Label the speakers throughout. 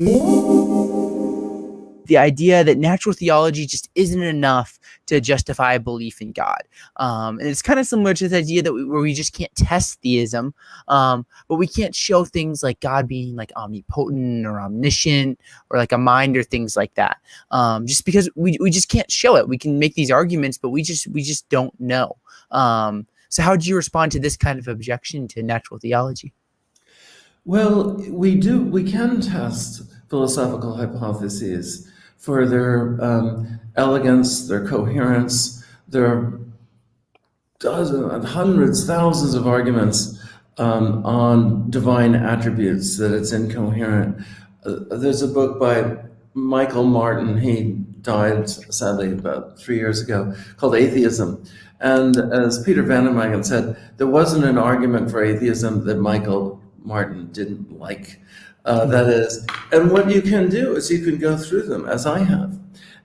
Speaker 1: The idea that natural theology just isn't enough to justify a belief in God. And it's kind of similar to the idea that where we just can't test theism, but we can't show things like God being like omnipotent or omniscient or like a mind or things like that. Just because we just can't show it. We can make these arguments, but we just don't know. So how do you respond to this kind of objection to natural theology?
Speaker 2: Well, we can test philosophical hypotheses for their elegance, their coherence. There are dozens, hundreds, thousands of arguments on divine attributes that it's incoherent. There's a book by Michael Martin, he died sadly about 3 years ago, called Atheism. And as Peter Van Meegen said, there wasn't an argument for atheism that Michael Martin didn't like. That is, and what you can do is you can go through them, as I have,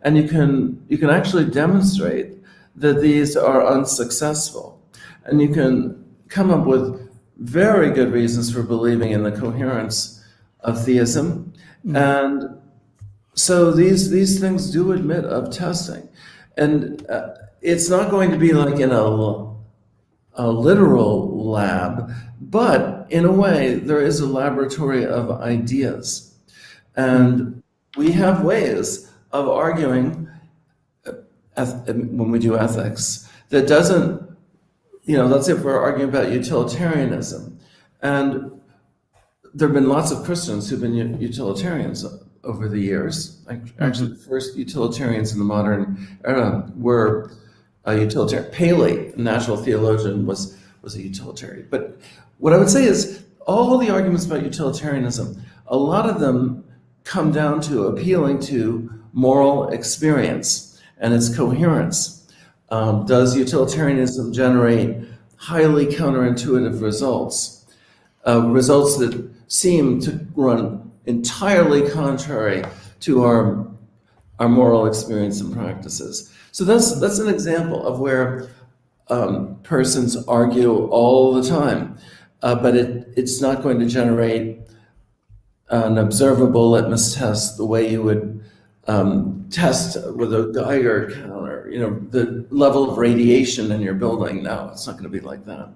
Speaker 2: and you can actually demonstrate that these are unsuccessful, and you can come up with very good reasons for believing in the coherence of theism. And so these things do admit of testing, and it's not going to be like in a literal lab, but in a way, there is a laboratory of ideas. And we have ways of arguing when we do ethics that doesn't, let's say if we're arguing about utilitarianism. And there have been lots of Christians who've been utilitarians over the years. Actually, the first utilitarians in the modern era were utilitarian. Paley, a natural theologian, was a utilitarian. But what I would say is all the arguments about utilitarianism, a lot of them come down to appealing to moral experience and its coherence. Does utilitarianism generate highly counterintuitive results? Results that seem to run entirely contrary to our moral experience and practices. So that's an example of where persons argue all the time, but it's not going to generate an observable litmus test the way you would test with a Geiger counter, the level of radiation in your building. No, it's not going to be like that.